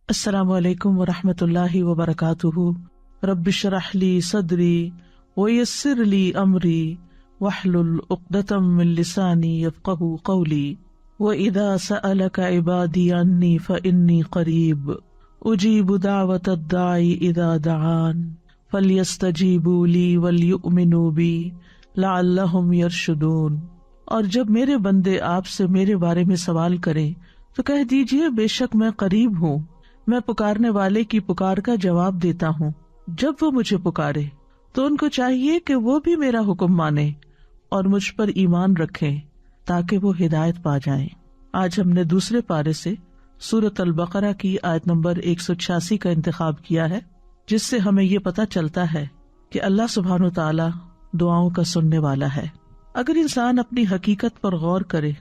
السلام علیکم ورحمۃ اللہ وبرکاتہ۔ رب اشرح لی صدری ویسر لی امری واحلل عقدۃ من لسانی یفقہوا قولی وإذا سألک عبادی عنی فإنی قریب اجیب دعوت الداعی اذا دعان فلیستجیبوا لی ولیؤمنوا بی لعلہم یرشدون۔ اور جب میرے بندے آپ سے میرے بارے میں سوال کریں تو کہہ دیجئے بے شک میں قریب ہوں، میں پکارنے والے کی پکار کا جواب دیتا ہوں۔ جب وہ مجھے پکارے تو ان کو چاہیے کہ وہ بھی میرا حکم مانیں اور مجھ پر ایمان رکھیں تاکہ وہ ہدایت پا جائیں۔ آج ہم نے دوسرے پارے سے سورۃ البقرہ کی آیت نمبر 186 کا انتخاب کیا ہے، جس سے ہمیں یہ پتہ چلتا ہے کہ اللہ سبحانہ وتعالی دعاؤں کا سننے والا ہے۔ اگر انسان اپنی حقیقت پر غور کرے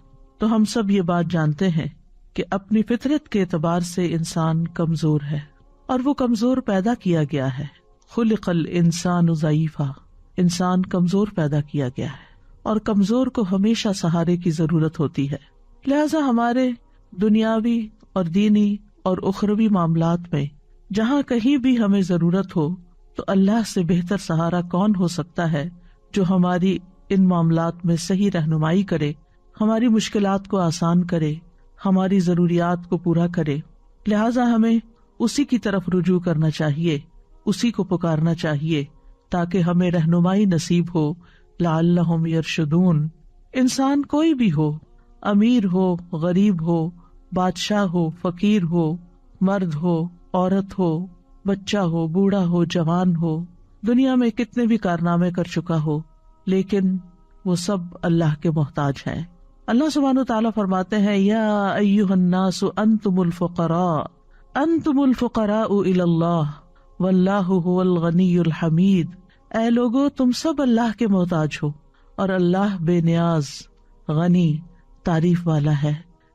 تو ہم سب یہ بات جانتے ہیں کہ اپنی فطرت کے اعتبار سے انسان کمزور ہے، اور وہ کمزور پیدا کیا گیا ہے۔ خلق الانسان ضعیفا، انسان کمزور پیدا کیا گیا ہے اور کمزور کو ہمیشہ سہارے کی ضرورت ہوتی ہے۔ لہذا ہمارے دنیاوی اور دینی اور اخروی معاملات میں جہاں کہیں بھی ہمیں ضرورت ہو تو اللہ سے بہتر سہارا کون ہو سکتا ہے جو ہماری ان معاملات میں صحیح رہنمائی کرے، ہماری مشکلات کو آسان کرے، ہماری ضروریات کو پورا کرے۔ لہٰذا ہمیں اسی کی طرف رجوع کرنا چاہیے، اسی کو پکارنا چاہیے تاکہ ہمیں رہنمائی نصیب ہو۔ لعلہم یرشدون۔ انسان کوئی بھی ہو، امیر ہو، غریب ہو، بادشاہ ہو، فقیر ہو، مرد ہو، عورت ہو، بچہ ہو، بوڑھا ہو، جوان ہو، دنیا میں کتنے بھی کارنامے کر چکا ہو، لیکن وہ سب اللہ کے محتاج ہیں۔ اللہ سبحانہ وتعالیٰ فرماتے ہیں یا ایھا الناس انتم الفقراء الی اللہ واللہ هو الغنی الحمید۔ اے لوگو تم سب اللہ کے محتاج ہو اور اللہ بے نیاز، غنی، تعریف والا ہے۔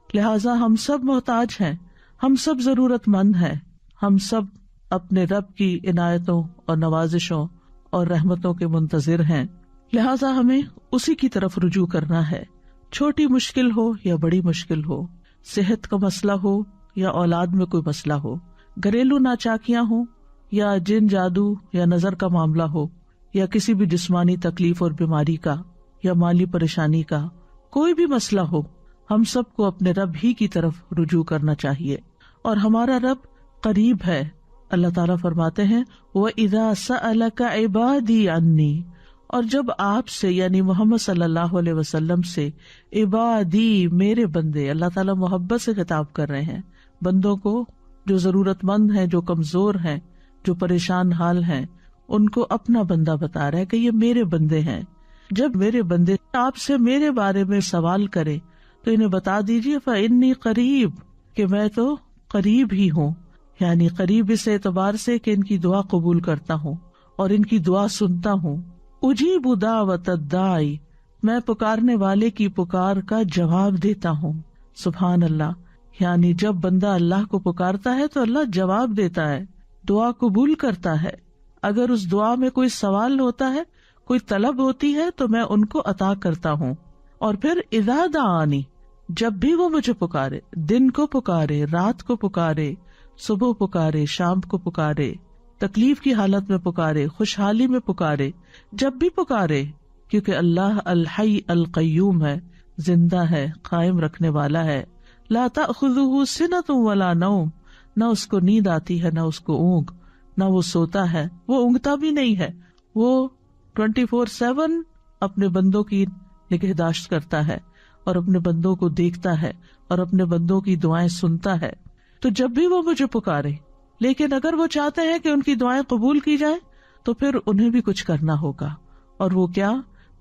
لہٰذا ہم سب محتاج ہیں، ہم سب ضرورت مند ہیں، ہم سب اپنے رب کی عنایتوں اور نوازشوں اور رحمتوں کے منتظر ہیں۔ لہٰذا ہمیں اسی کی طرف رجوع کرنا ہے، چھوٹی مشکل ہو یا بڑی مشکل ہو، صحت کا مسئلہ ہو یا اولاد میں کوئی مسئلہ ہو، گھریلو ناچاکیاں ہوں یا جن جادو یا نظر کا معاملہ ہو، یا کسی بھی جسمانی تکلیف اور بیماری کا یا مالی پریشانی کا، کوئی بھی مسئلہ ہو، ہم سب کو اپنے رب ہی کی طرف رجوع کرنا چاہیے، اور ہمارا رب قریب ہے۔ اللہ تعالیٰ فرماتے ہیں وَإِذَا سَأَلَكَ عِبَادِي عَنِّي، اور جب آپ سے یعنی محمد صلی اللہ علیہ وسلم سے عبادی، میرے بندے، اللہ تعالیٰ محبت سے خطاب کر رہے ہیں بندوں کو جو ضرورت مند ہیں، جو کمزور ہیں، جو پریشان حال ہیں، ان کو اپنا بندہ بتا رہا ہے کہ یہ میرے بندے ہیں۔ جب میرے بندے آپ سے میرے بارے میں سوال کرے تو انہیں بتا دیجیے فإنی قریب، کہ میں تو قریب ہی ہوں، یعنی قریب اس اعتبار سے کہ ان کی دعا قبول کرتا ہوں اور ان کی دعا سنتا ہوں۔ اجیب دعوت الداعی، میں پکارنے والے کی پکار کا جواب دیتا ہوں۔ سبحان اللہ، یعنی جب بندہ اللہ کو پکارتا ہے تو اللہ جواب دیتا ہے، دعا قبول کرتا ہے۔ اگر اس دعا میں کوئی سوال ہوتا ہے، کوئی طلب ہوتی ہے تو میں ان کو عطا کرتا ہوں۔ اور پھر اذا دعانی، جب بھی وہ مجھے پکارے، دن کو پکارے، رات کو پکارے، صبح پکارے، شام کو پکارے، تکلیف کی حالت میں پکارے، خوشحالی میں پکارے، جب بھی پکارے، کیونکہ اللہ الحی القیوم ہے، زندہ ہے، قائم رکھنے والا ہے۔ لا تأخذہ سنۃ ولا نوم، نہ اس کو نیند آتی ہے، نہ اس کو اونگ، نہ وہ سوتا ہے، وہ اونگتا بھی نہیں ہے، وہ 24/7 اپنے بندوں کی نگہداشت کرتا ہے اور اپنے بندوں کو دیکھتا ہے اور اپنے بندوں کی دعائیں سنتا ہے۔ تو جب بھی وہ مجھے پکارے، لیکن اگر وہ چاہتے ہیں کہ ان کی دعائیں قبول کی جائیں تو پھر انہیں بھی کچھ کرنا ہوگا، اور وہ کیا؟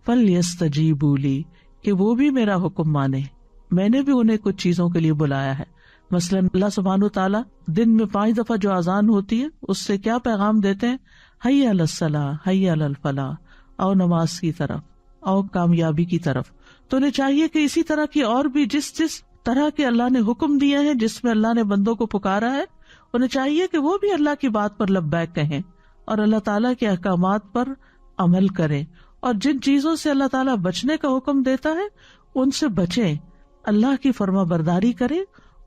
فَلْيَسْتَجِيبُوا لِي، کہ وہ بھی میرا حکم مانے۔ میں نے بھی انہیں کچھ چیزوں کے لیے بلایا ہے، مثلاً اللہ سبحانہ وتعالیٰ دن میں 5 دفعہ جو اذان ہوتی ہے اس سے کیا پیغام دیتے ہیں؟ حی علی الصلاۃ، حی علی الفلاح، آؤ نماز کی طرف، آؤ کامیابی کی طرف۔ تو انہیں چاہیے کہ اسی طرح کی اور بھی جس طرح کے اللہ نے حکم دیے ہیں، جس میں اللہ نے بندوں کو پکارا ہے، انہیں چاہیے کہ وہ بھی اللہ کی بات پر لبیک کہیں اور اللہ تعالیٰ کے احکامات پر عمل کریں، اور جن چیزوں سے اللہ تعالیٰ بچنے کا حکم دیتا ہے ان سے بچیں، اللہ کی فرما برداری کریں،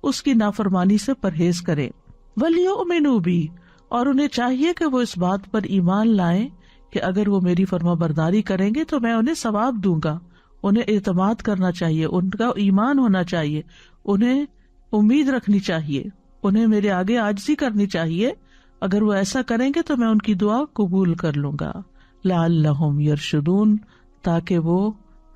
اس کی نافرمانی سے پرہیز کریں۔ وَلْيُؤْمِنُوا بِي، اور انہیں چاہیے کہ وہ اس بات پر ایمان لائیں کہ اگر وہ میری فرما برداری کریں گے تو میں انہیں ثواب دوں گا. انہیں اعتماد کرنا چاہیے، ان کا ایمان ہونا چاہیے، انہیں امید رکھنی چاہیے، انہیں میرے آگے عاجزی کرنی چاہیے. اگر وہ ایسا کریں گے تو میں ان کی دعا قبول کر لوں گا. لعلہم یرشدون، تاکہ وہ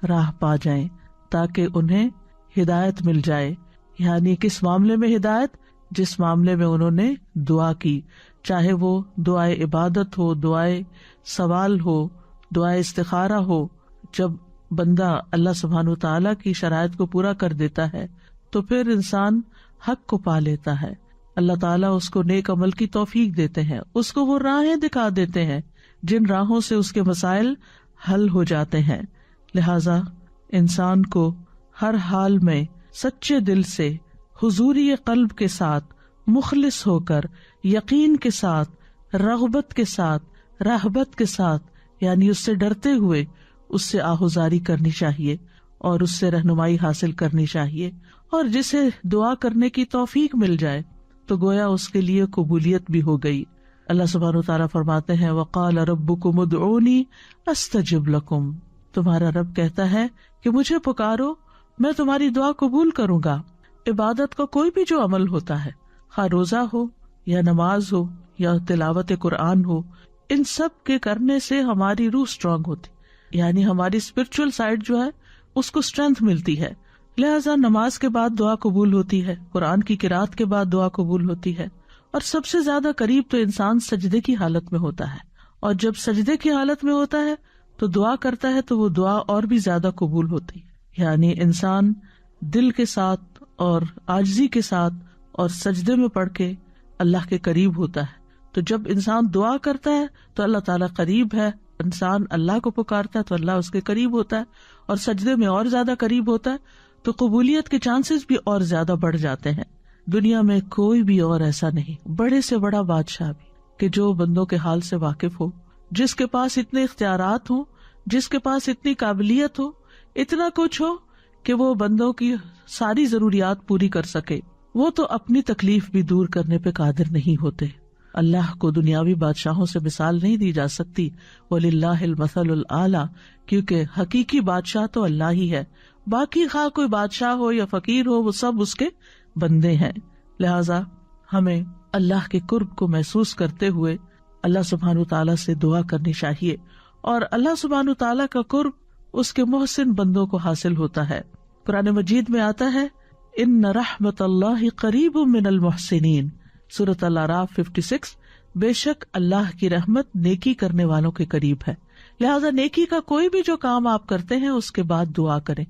راہ پا جائیں، تاکہ انہیں ہدایت مل جائے. یعنی کس معاملے میں ہدایت؟ جس معاملے میں انہوں نے دعا کی، چاہے وہ دعائے عبادت ہو، دعائے سوال ہو، دعائے استخارہ ہو. جب بندہ اللہ سبحانہ وتعالیٰ کی شرائط کو پورا کر دیتا ہے تو پھر انسان حق کو پا لیتا ہے. اللہ تعالیٰ اس کو نیک عمل کی توفیق دیتے ہیں، اس کو وہ راہیں دکھا دیتے ہیں جن راہوں سے اس کے مسائل حل ہو جاتے ہیں. لہذا انسان کو ہر حال میں سچے دل سے، حضوری قلب کے ساتھ، مخلص ہو کر، یقین کے ساتھ، رغبت کے ساتھ، رہبت کے ساتھ، یعنی اس سے ڈرتے ہوئے اس سے آہوزاری کرنی چاہیے اور اس سے رہنمائی حاصل کرنی چاہیے. اور جسے دعا کرنے کی توفیق مل جائے تو گویا اس کے لیے قبولیت بھی ہو گئی. اللہ سبحانہ وتعالیٰ فرماتے ہیں وَقَالَ رَبُّكُمُ ادْعُونِي أَسْتَجِبْ لَكُمْ، تمہارا رب کہتا ہے کہ مجھے پکارو، میں تمہاری دعا قبول کروں گا. عبادت کا کوئی بھی جو عمل ہوتا ہے، خواہ روزہ ہو یا نماز ہو یا تلاوت قرآن ہو، ان سب کے کرنے سے ہماری روح اسٹرانگ ہوتی، یعنی ہماری اسپرچل سائڈ جو ہے اس کو اسٹرینتھ ملتی ہے. لہذا نماز کے بعد دعا قبول ہوتی ہے، قرآن کی قرات کے بعد دعا قبول ہوتی ہے. اور سب سے زیادہ قریب تو انسان سجدے کی حالت میں ہوتا ہے، اور جب سجدے کی حالت میں ہوتا ہے تو دعا کرتا ہے تو وہ دعا اور بھی زیادہ قبول ہوتی ہے. یعنی انسان دل کے ساتھ اور عاجزی کے ساتھ اور سجدے میں پڑھ کے اللہ کے قریب ہوتا ہے. تو جب انسان دعا کرتا ہے تو اللہ تعالیٰ قریب ہے، انسان اللہ کو پکارتا ہے تو اللہ اس کے قریب ہوتا ہے، اور سجدے میں اور زیادہ قریب ہوتا ہے تو قبولیت کے چانسز بھی اور زیادہ بڑھ جاتے ہیں. دنیا میں کوئی بھی اور ایسا نہیں، بڑے سے بڑا بادشاہ بھی، کہ جو بندوں کے حال سے واقف ہو، جس کے پاس اتنے اختیارات ہوں، جس کے پاس اتنی قابلیت ہو، اتنا کچھ ہو کہ وہ بندوں کی ساری ضروریات پوری کر سکے، وہ تو اپنی تکلیف بھی دور کرنے پہ قادر نہیں ہوتے. اللہ کو دنیاوی بادشاہوں سے مثال نہیں دی جا سکتی. وَلِلَّهِ الْمَثَلُ الْأَعْلَى، کیونکہ حقیقی بادشاہ تو اللہ ہی ہے، باقی خواہ کوئی بادشاہ ہو یا فقیر ہو وہ سب اس کے بندے ہیں. لہذا ہمیں اللہ کے قرب کو محسوس کرتے ہوئے اللہ سبحانہ تعالیٰ سے دعا کرنی چاہیے، اور اللہ سبحانہ تعالیٰ کا قرب اس کے محسن بندوں کو حاصل ہوتا ہے. قرآن مجید میں آتا ہے ان رحمت اللہ قریب من المحسنین، سورۃ الاعراف 56، بے شک اللہ کی رحمت نیکی کرنے والوں کے قریب ہے. لہذا نیکی کا کوئی بھی جو کام آپ کرتے ہیں اس کے بعد دعا کریں،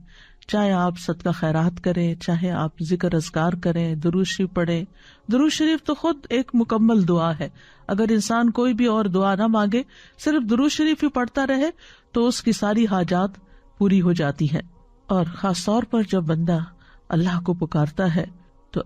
چاہے آپ صدقہ خیرات کریں، چاہے آپ ذکر اذکار کریں، درود شریف پڑھیں. درود شریف تو خود ایک مکمل دعا ہے. اگر انسان کوئی بھی اور دعا نہ مانگے، صرف درود شریف ہی پڑھتا رہے تو اس کی ساری حاجات پوری ہو جاتی ہیں. اور خاص طور پر جب بندہ اللہ کو پکارتا ہے تو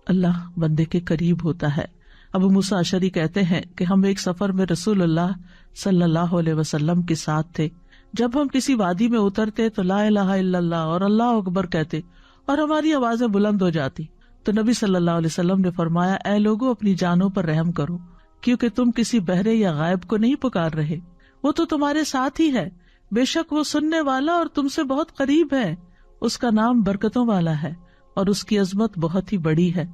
اللہ بندے کے قریب ہوتا ہے. ابو موسیٰ اشعری کہتے ہیں کہ ہم ایک سفر میں رسول اللہ صلی اللہ علیہ وسلم کے ساتھ تھے. جب ہم کسی وادی میں اترتے تو لا الہ الا اللہ اور اللہ اکبر کہتے اور ہماری آوازیں بلند ہو جاتی تو نبی صلی اللہ علیہ وسلم نے فرمایا، اے لوگو اپنی جانوں پر رحم کرو، کیونکہ تم کسی بہرے یا غائب کو نہیں پکار رہے، وہ تو تمہارے ساتھ ہی ہے. بے شک وہ سننے والا اور تم سے بہت قریب ہے. اس کا نام برکتوں والا ہے اور اس کی عظمت بہت ہی بڑی ہے.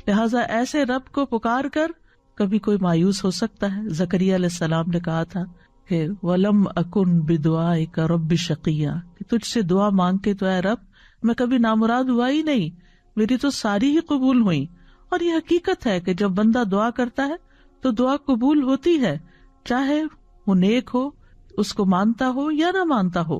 لہٰذا ایسے رب کو پکار کر کبھی کوئی مایوس ہو سکتا ہے. زکریا علیہ السلام نے کہا تھا کہ وَلَمْ أَكُنْ بِدُعَائِكَ رَبِّ شَقِيًّا، کہ تجھ سے دعا مانگ کے تو اے رب میں کبھی نامراد ہوا ہی نہیں، میری تو ساری ہی قبول ہوئی. اور یہ حقیقت ہے کہ جب بندہ دعا کرتا ہے تو دعا قبول ہوتی ہے، چاہے وہ نیک ہو، اس کو مانتا ہو یا نہ مانتا ہو،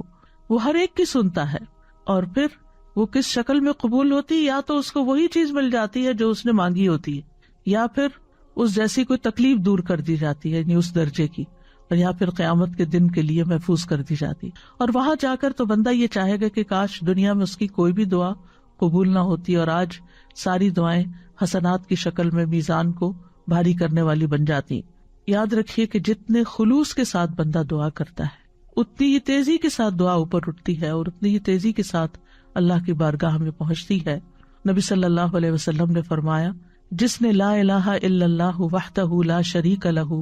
وہ ہر ایک کی سنتا ہے. اور پھر وہ کس شکل میں قبول ہوتی، یا تو اس کو وہی چیز مل جاتی ہے جو اس نے مانگی ہوتی ہے، یا پھر اس جیسی کوئی تکلیف دور کر دی جاتی ہے، یعنی اس درجے کی، اور یا پھر قیامت کے دن کے لیے محفوظ کر دی جاتی. اور وہاں جا کر تو بندہ یہ چاہے گا کہ کاش دنیا میں اس کی کوئی بھی دعا قبول نہ ہوتی اور آج ساری دعائیں حسنات کی شکل میں میزان کو بھاری کرنے والی بن جاتی. یاد رکھیے کہ جتنے خلوص کے ساتھ بندہ دعا کرتا ہے اتنی ہی تیزی کے ساتھ دعا اوپر اٹھتی ہے اور اتنی ہی تیزی کے ساتھ اللہ کی بارگاہ میں پہنچتی ہے. نبی صلی اللہ علیہ وسلم نے فرمایا جس نے لا الہ الا اللہ وحدہ لا شریک لہ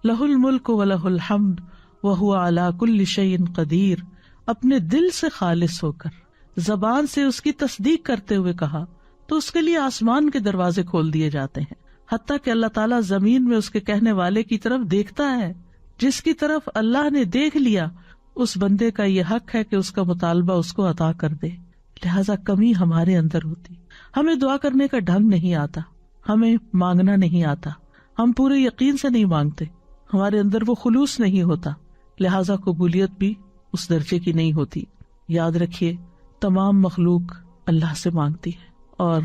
لہ الملک و لہ الحمد وہو علی کل شیء قدیر، اپنے دل سے خالص ہو کر زبان سے اس کی تصدیق کرتے ہوئے کہا تو اس کے لیے آسمان کے دروازے کھول دیے جاتے ہیں، حتیٰ کہ اللہ تعالیٰ زمین میں اس کے کہنے والے کی طرف دیکھتا ہے۔ جس کی طرف اللہ نے دیکھ لیا اس بندے کا یہ حق ہے کہ اس کا مطالبہ اس کو عطا کر دے۔ لہذا کمی ہمارے اندر ہوتی، ہمیں دعا کرنے کا ڈھنگ نہیں آتا، ہمیں مانگنا نہیں آتا، ہم پورے یقین سے نہیں مانگتے، ہمارے اندر وہ خلوص نہیں ہوتا، لہذا قبولیت بھی اس درجے کی نہیں ہوتی۔ یاد رکھیے تمام مخلوق اللہ سے مانگتی ہے اور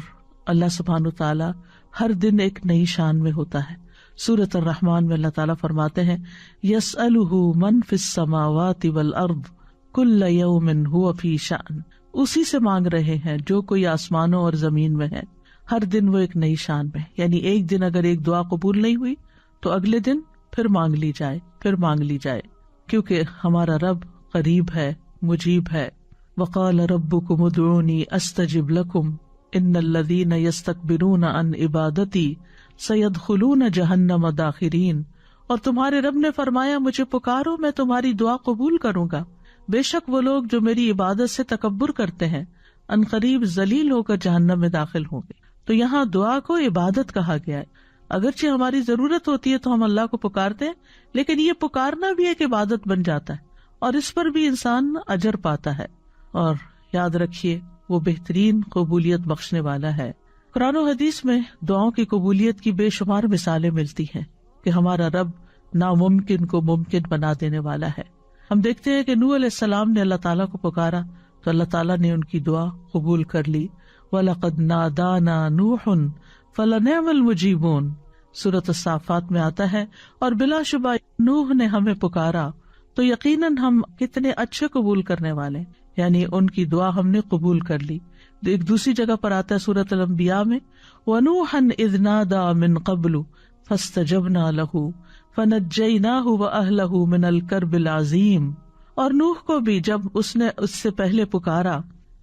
اللہ سبحانہ تعالیٰ ہر دن ایک نئی شان میں ہوتا ہے۔ سورۃ الرحمن میں اللہ تعالیٰ فرماتے ہیں یسألہ من فی السماوات والارض کل یوم ھو فی شأن، اسی سے مانگ رہے ہیں جو کوئی آسمانوں اور زمین میں ہے، ہر دن وہ ایک نئی شان میں، یعنی ایک دن اگر ایک دعا قبول نہیں ہوئی تو اگلے دن پھر مانگ لی جائے، پھر مانگ لی جائے، کیونکہ ہمارا رب قریب ہے، مجیب ہے۔ وقال ربکم ادعونی استجب لکم ان الذین یستکبرون عن عبادتی سیدخلون جہنم داخرین، اور تمہارے رب نے فرمایا مجھے پکارو میں تمہاری دعا قبول کروں گا، بے شک وہ لوگ جو میری عبادت سے تکبر کرتے ہیں ان قریب ذلیل ہو کر جہنم میں داخل ہوں گے۔ تو یہاں دعا کو عبادت کہا گیا ہے، اگرچہ ہماری ضرورت ہوتی ہے تو ہم اللہ کو پکارتے ہیں، لیکن یہ پکارنا بھی ایک عبادت بن جاتا ہے اور اس پر بھی انسان اجر پاتا ہے۔ اور یاد رکھیے وہ بہترین قبولیت بخشنے والا ہے۔ قرآن و حدیث میں دعاؤں کی قبولیت کی بے شمار مثالیں ملتی ہیں کہ ہمارا رب ناممکن کو ممکن بنا دینے والا ہے۔ ہم دیکھتے ہیں کہ نوح علیہ السلام نے اللہ تعالیٰ کو پکارا تو اللہ تعالیٰ نے ان کی دعا قبول کر لی۔ وَلَقَدْ نَادَانَا نُوحٌ فَلَنِعْمَ الْمُجِيبُونَ، سورۃ الصافات میں آتا ہے، اور بلا شبہ نوح نے ہمیں پکارا تو یقیناً ہم کتنے اچھے قبول کرنے والے، یعنی ان کی دعا ہم نے قبول کر لی۔ ایک دوسری جگہ پر آتا ہے سورۃ الانبیاء میں وَنُوحًا إِذْ نَادَىٰ مِن قَبْلُ فَاسْتَجَبْنَا لَهُ فَنَجَّيْنَاهُ وَأَهْلَهُ مِنَ الْكَرْبِ الْعَظِيمِ، اور نوح کو بھی جب اس نے اس سے پہلے پکارا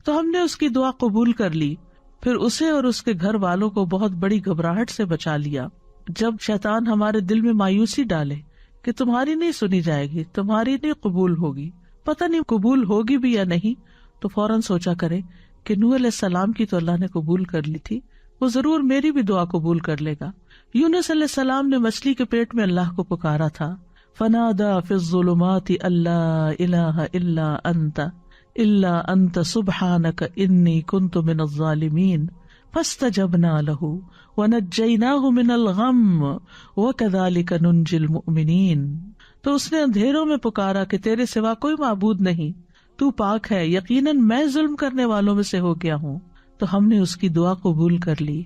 تو ہم نے اس کی دعا قبول کر لی، پھر اسے اور اس کے گھر والوں کو بہت بڑی گھبراہٹ سے بچا لیا۔ جب شیطان ہمارے دل میں مایوسی ڈالے کہ تمہاری نہیں سنی جائے گی، تمہاری نہیں قبول ہوگی، پتہ نہیں قبول ہوگی بھی یا نہیں، تو فوراً سوچا کرے کہ نوح علیہ السلام کی تو اللہ نے قبول کر لی تھی، وہ ضرور میری بھی دعا قبول کر لے گا۔ یونس علیہ السلام نے مچھلی کے پیٹ میں اللہ کو پکارا تھا، فنادى في الظلمات ألا إله إلا أنت سبحانك إني كنت من الظالمين فاستجبنا له ونجيناه من الغم وكذلك ننجي المؤمنين۔ تو اس نے اندھیروں میں پکارا کہ تیرے سوا کوئی معبود نہیں، تو پاک ہے، یقیناً میں ظلم کرنے والوں میں سے ہو گیا ہوں، تو ہم نے اس کی دعا قبول کر لی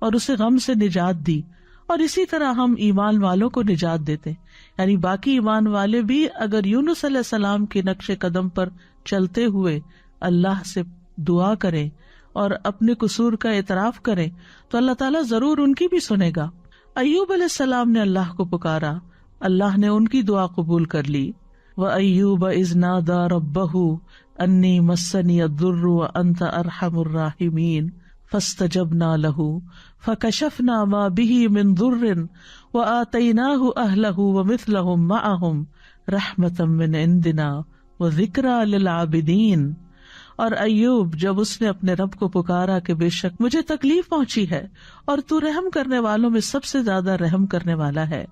اور اسے غم سے نجات دی۔ اور اسی طرح ہم ایمان والوں کو نجات دیتے، یعنی باقی ایمان والے بھی اگر یونس علیہ السلام کے نقش قدم پر چلتے ہوئے اللہ سے دعا کریں اور اپنے قصور کا اعتراف کریں تو اللہ تعالیٰ ضرور ان کی بھی سنے گا۔ ایوب علیہ السلام نے اللہ کو پکارا، اللہ نے ان کی دعا قبول کر لی۔ وَأَيُّوبَ إِذْ نَادَىٰ رَبَّهُ أَنِّي مَسَّنِيَ الضُّرُّ وَأَنْتَ أَرْحَمُ الرَّاحِمِينَ فَاسْتَجَبْنَا لَهُ فَكَشَفْنَا مَا بِهِ مِنْ ضُرٍّ وَآتَيْنَاهُ أَهْلَهُ وَمِثْلَهُمْ مَعَهُمْ رَحْمَةً مِّنْ عِنْدِنَا وَذِكْرَىٰ لِلْعَابِدِينَ۔ اور ایوب جب اس نے اپنے رب کو پکارا کہ بے شک مجھے تکلیف پہنچی ہے اور تو رحم کرنے والوں میں سب سے زیادہ رحم کرنے والا ہے،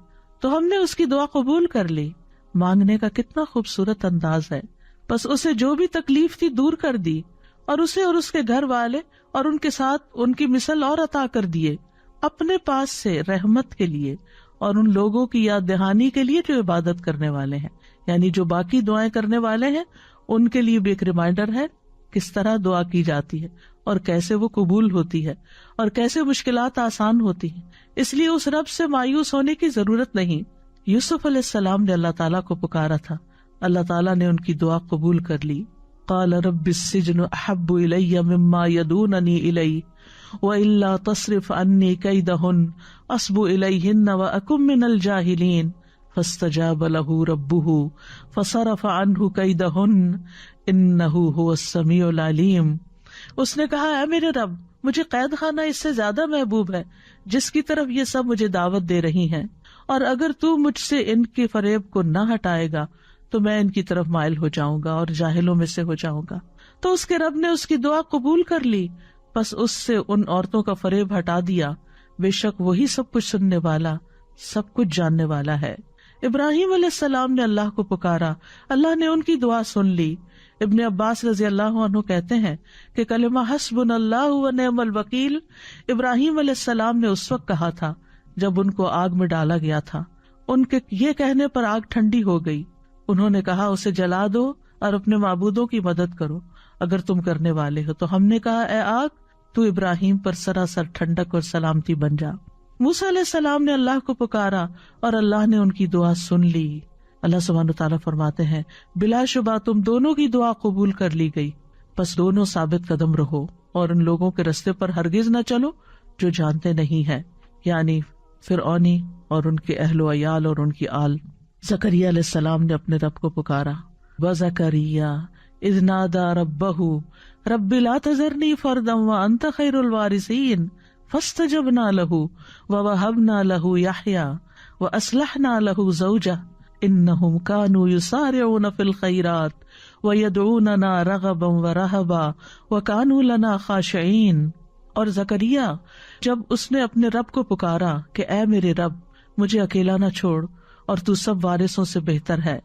تو ہم نے اس کی دعا قبول کر لی۔ مانگنے کا کتنا خوبصورت انداز ہے، بس اسے جو بھی تکلیف تھی دور کر دی اور اسے اور اس کے گھر والے اور ان کے ساتھ ان کی مثل اور عطا کر دیے اپنے پاس سے رحمت کے لیے اور ان لوگوں کی یاد دہانی کے لیے جو عبادت کرنے والے ہیں، یعنی جو باقی دعائیں کرنے والے ہیں ان کے لیے بھی ایک ریمائنڈر ہے کس طرح دعا کی جاتی ہے اور کیسے وہ قبول ہوتی ہے اور کیسے مشکلات آسان ہوتی ہیں۔ اس لیے اس رب سے مایوس ہونے کی ضرورت نہیں۔ یوسف علیہ السلام نے اللہ تعالیٰ کو پکارا تھا، اللہ تعالیٰ نے ان کی دعا قبول کر لی۔ قال رب السجن احب الی مما يدوننی الی والا تصرف عنی کیدہن اصب الیہن واکن من الجاہلین فاستجاب له ربہ فصرف عنہ کیدہن انہ هو السمیع العلیم۔ اس نے کہا اے میرے رب مجھے قید خانہ اس سے زیادہ محبوب ہے جس کی طرف یہ سب مجھے دعوت دے رہی ہیں، اور اگر تو مجھ سے ان کے فریب کو نہ ہٹائے گا تو میں ان کی طرف مائل ہو جاؤں گا اور جاہلوں میں سے ہو جاؤں گا۔ تو اس کے رب نے اس کی دعا قبول کر لی، پس اس سے ان عورتوں کا فریب ہٹا دیا، بے شک وہی سب کچھ سننے والا، سب کچھ جاننے والا ہے۔ ابراہیم علیہ السلام نے اللہ کو پکارا، اللہ نے ان کی دعا سن لی۔ ابن عباس رضی اللہ عنہ کہتے ہیں کہ کلمہ حسبنا اللہ و نعم الوکیل ابراہیم علیہ السلام نے اس وقت کہا تھا جب ان کو آگ میں ڈالا گیا تھا۔ ان کے یہ کہنے پر آگ ٹھنڈی ہو گئی۔ انہوں نے کہا اسے جلا دو اور اپنے معبودوں کی مدد کرو اگر تم کرنے والے ہو۔ تو ہم نے کہا اے آگ تو ابراہیم پر سراسر ٹھنڈک اور سلامتی بن جا۔ موسیٰ علیہ السلام نے اللہ کو پکارا اور اللہ نے ان کی دعا سن لی۔ اللہ سبحانہ وتعالیٰ فرماتے ہیں بلا شبہ تم دونوں کی دعا قبول کر لی گئی، پس دونوں ثابت قدم رہو اور ان لوگوں کے رستے پر ہرگز نہ چلو جو جانتے نہیں ہیں، یعنی فرعونی اور ان کے اہل و عیال اور ان کی آل۔ زکریا علیہ السلام نے اپنے رب کو پکارا، وزکریا اذ نادى ربه رب لا تذرنی فردا وانت خیر الوارثین فاستجبنا له ووهبنا له یحیی واصلحنا له زوجہ انہم كانوا یسارعون فی الخیرات ویدعوننا رغبا ورہبا وکانوا لنا خاشعین۔ اور زکریا جب اس نے اپنے رب کو پکارا کہ اے میرے رب مجھے اکیلا نہ چھوڑ اور تو سب وارثوں سے بہتر ہے،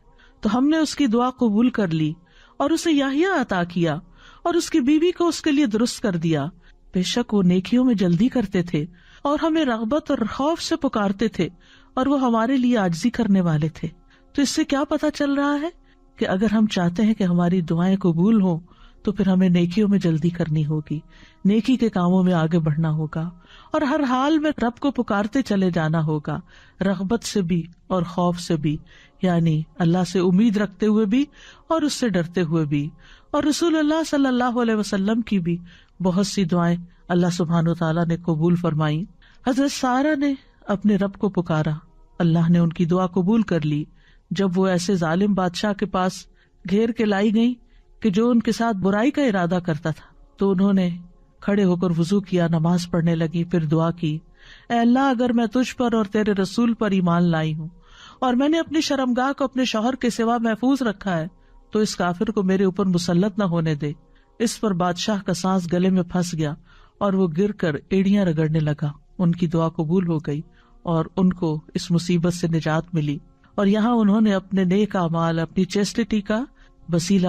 تو ہم نے اس کی دعا قبول کر لی اور اسے یحییٰ عطا کیا اور اس کی بیوی کو اس کے لیے درست کر دیا۔ بے شک وہ نیکیوں میں جلدی کرتے تھے اور ہمیں رغبت اور خوف سے پکارتے تھے اور وہ ہمارے لیے عاجزی کرنے والے تھے۔ تو اس سے کیا پتہ چل رہا ہے کہ اگر ہم چاہتے ہیں کہ ہماری دعائیں قبول ہوں تو پھر ہمیں نیکیوں میں جلدی کرنی ہوگی، نیکی کے کاموں میں آگے بڑھنا ہوگا اور ہر حال میں رب کو پکارتے چلے جانا ہوگا، رغبت سے بھی اور خوف سے بھی، یعنی اللہ سے امید رکھتے ہوئے بھی اور اس سے ڈرتے ہوئے بھی۔ اور رسول اللہ صلی اللہ علیہ وسلم کی بھی بہت سی دعائیں اللہ سبحانہ وتعالیٰ نے قبول فرمائی۔ حضرت سارہ نے اپنے رب کو پکارا، اللہ نے ان کی دعا قبول کر لی جب وہ ایسے ظالم بادشاہ کے پاس گھیر کے لائی گئی کہ جو ان کے ساتھ برائی کا ارادہ کرتا تھا، تو انہوں نے کھڑے ہو کر وضو کیا، نماز پڑھنے لگی، پھر دعا کی، اے اللہ اگر میں تجھ پر اور تیرے رسول پر ایمان لائی ہوں اور میں نے اپنی شرمگاہ کو اپنے شوہر کے سوا محفوظ رکھا ہے تو اس کافر کو میرے اوپر مسلط نہ ہونے دے۔ اس پر بادشاہ کا سانس گلے میں پھنس گیا اور وہ گر کر ایڑیاں رگڑنے لگا۔ ان کی دعا قبول ہو گئی اور ان کو اس مصیبت سے نجات ملی، اور یہاں انہوں نے اپنے نیک اعمال، اپنی چیسٹی کا وسیلہ